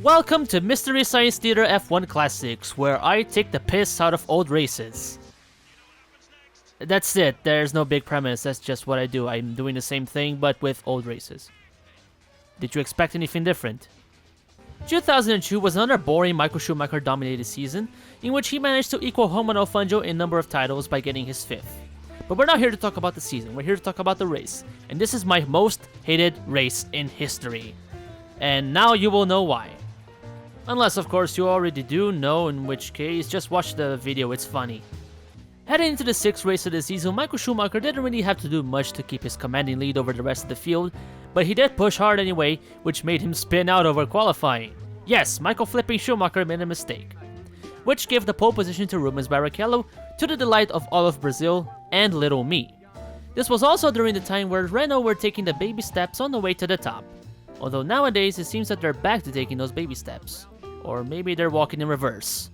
Welcome to Mystery Science Theater F1 Classics, where I take the piss out of old races. That's it, there's no big premise, that's just what I do. I'm doing the same thing, but with old races. Did you expect anything different? 2002 was another boring Michael Schumacher dominated season, in which he managed to equal Romano Fangio in number of titles by getting his 5th. But we're not here to talk about the season, we're here to talk about the race. And this is my most hated race in history. And now you will know why. Unless, of course, you already do know, in which case, just watch the video, it's funny. Heading into the 6th race of the season, Michael Schumacher didn't really have to do much to keep his commanding lead over the rest of the field, but he did push hard anyway, which made him spin out over qualifying. Yes, Michael flipping Schumacher made a mistake, which gave the pole position to Rubens Barrichello, to the delight of all of Brazil and little me. This was also during the time where Renault were taking the baby steps on the way to the top, although nowadays it seems that they're back to taking those baby steps. Or maybe they're walking in reverse.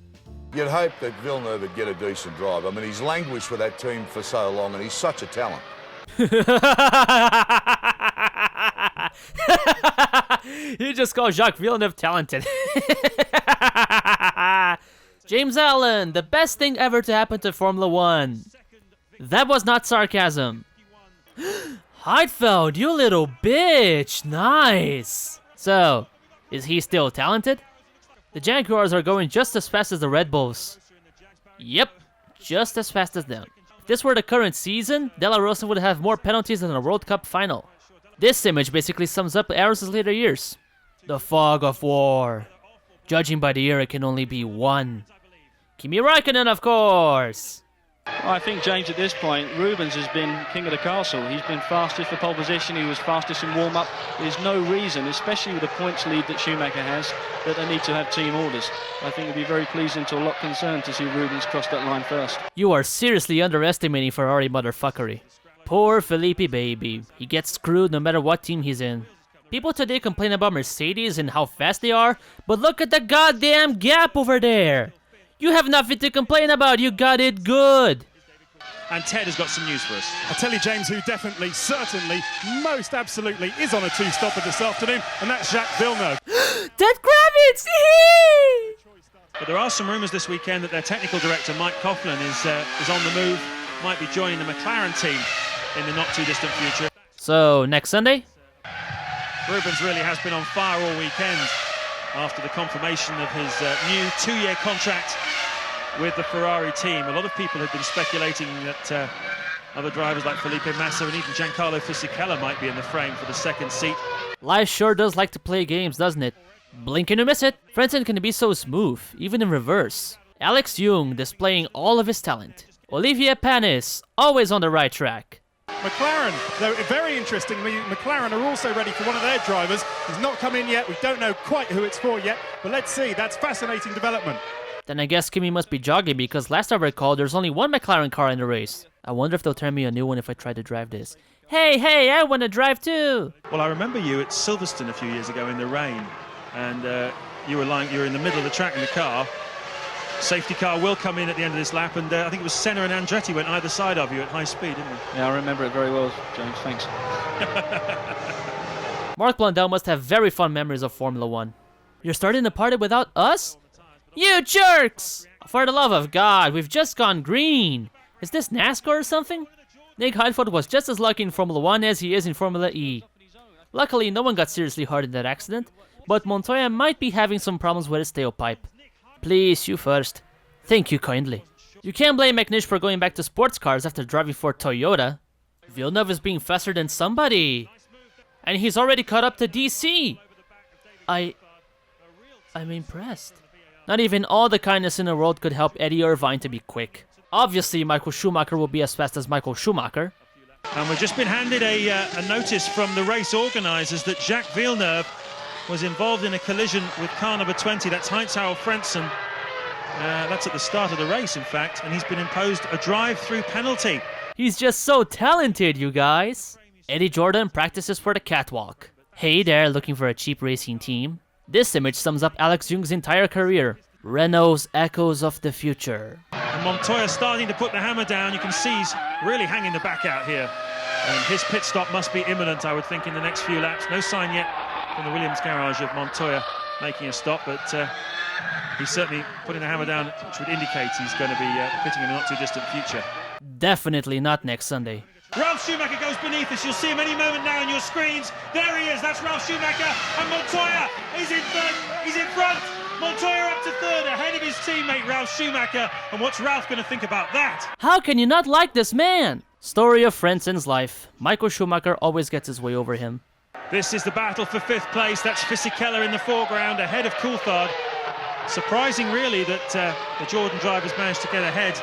You'd hope that Villeneuve would get a decent drive. I mean, he's languished with that team for so long, and he's such a talent. You just call Jacques Villeneuve talented. James Allen, the best thing ever to happen to Formula 1. That was not sarcasm. Heidfeld, you little bitch. Nice. So, is he still talented? The Jaguars are going just as fast as the Red Bulls. Yep, just as fast as them. If this were the current season, De La Rosa would have more penalties than a World Cup final. This image basically sums up Arrow's later years. The fog of war. Judging by the year, it can only be one. Kimi Räikkönen, of course! Well, I think, James, at this point, Rubens has been king of the castle. He's been fastest for pole position, he was fastest in warm-up. There's no reason, especially with the points lead that Schumacher has, that they need to have team orders. I think it'd be very pleasing to a lot concerned to see Rubens cross that line first. You are seriously underestimating Ferrari motherfuckery. Poor Felipe baby. He gets screwed no matter what team he's in. People today complain about Mercedes and how fast they are, but look at the goddamn gap over there! You have nothing to complain about, you got it good! And Ted has got some news for us. I'll tell you, James, who definitely, certainly, most absolutely is on a two-stopper this afternoon, and that's Jacques Villeneuve. Ted Kravitz! But there are some rumours this weekend that their technical director, Mike Coughlin, is on the move, might be joining the McLaren team in the not-too-distant future. So, next Sunday? Rubens really has been on fire all weekend after the confirmation of his new 2-year contract with the Ferrari team. A lot of people had been speculating that other drivers like Felipe Massa and even Giancarlo Fisichella might be in the frame for the second seat. Life sure does like to play games, doesn't it? Blink and you miss it. Frentzen can be so smooth, even in reverse. Alex Yoong displaying all of his talent. Olivier Panis, always on the right track. McLaren, though very interestingly, McLaren are also ready for one of their drivers. He's not come in yet, we don't know quite who it's for yet, but let's see, that's fascinating development. Then I guess Kimi must be jogging because last I recall there's only one McLaren car in the race. I wonder if they'll turn me a new one if I try to drive this. Hey, I want to drive too! Well, I remember you at Silverstone a few years ago in the rain, and you were in the middle of the track in the car. Safety car will come in at the end of this lap, and I think it was Senna and Andretti went either side of you at high speed, didn't they? Yeah, I remember it very well, James, thanks. Mark Blundell must have very fond memories of Formula 1. You're starting the party without us? You jerks! For the love of God, we've just gone green. Is this NASCAR or something? Nick Heidfeld was just as lucky in Formula 1 as he is in Formula E. Luckily, no one got seriously hurt in that accident, but Montoya might be having some problems with his tailpipe. Please, you first. Thank you kindly. You can't blame McNish for going back to sports cars after driving for Toyota. Villeneuve is being faster than somebody. And he's already caught up to DC. I'm impressed. Not even all the kindness in the world could help Eddie Irvine to be quick. Obviously, Michael Schumacher will be as fast as Michael Schumacher. And we've just been handed a notice from the race organisers that Jacques Villeneuve was involved in a collision with car number 20, that's Heinz-Harald Frentzen. That's at the start of the race, in fact, and he's been imposed a drive-through penalty. He's just so talented, you guys. Eddie Jordan practices for the catwalk. Hey there, looking for a cheap racing team? This image sums up Alex Yoong's entire career. Renault's echoes of the future. And Montoya starting to put the hammer down. You can see he's really hanging the back out here. And his pit stop must be imminent, I would think, in the next few laps. No sign yet from the Williams garage of Montoya making a stop, but he's certainly putting the hammer down, which would indicate he's going to be pitting in the not-too-distant future. Definitely not next Sunday. Ralf Schumacher goes beneath us. You'll see him any moment now on your screens. There he is. That's Ralf Schumacher. And Montoya is in third. He's in front. Montoya up to third, ahead of his teammate Ralf Schumacher. And what's Ralf going to think about that? How can you not like this man? Story of Frenzen's life. Michael Schumacher always gets his way over him. This is the battle for 5th place. That's Fisichella in the foreground, ahead of Coulthard. Surprising, really, that the Jordan drivers managed to get ahead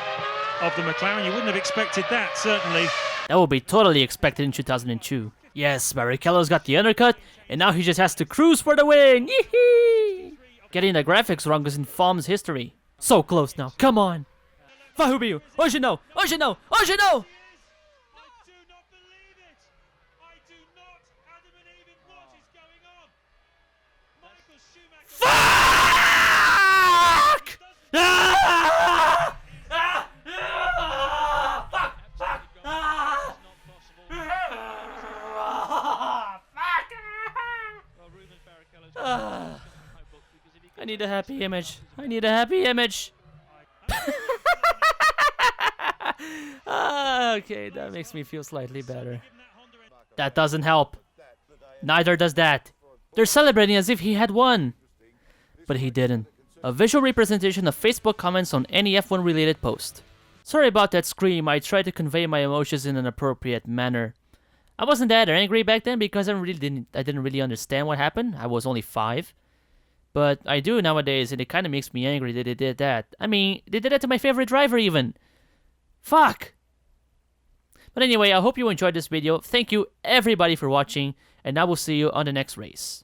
of the McLaren. You wouldn't have expected that, certainly. That would be totally expected in 2002. Yes, Barrichello's got the undercut, and now he just has to cruise for the win. Yee-hee! Getting the graphics wrong is in FOM's history. So close now. Come on. Fahubio. Oshino. Oshino. Oshino. I do not believe it. I do not, Adam and Eve, what is going on? Michael Schumacher. Fuck! Ah! Ah! Ah! Fuck! Fuck! Ah! Ah! I need a happy image. I need a happy image. Okay, that makes me feel slightly better. That doesn't help. Neither does that. They're celebrating as if he had won. But he didn't. A visual representation of Facebook comments on any F1 related post. Sorry about that scream, I tried to convey my emotions in an appropriate manner. I wasn't that angry back then because I didn't really understand what happened. I was only 5. But I do nowadays, and it kind of makes me angry that they did that. I mean, they did that to my favorite driver even. Fuck! But anyway, I hope you enjoyed this video. Thank you everybody for watching, and I will see you on the next race.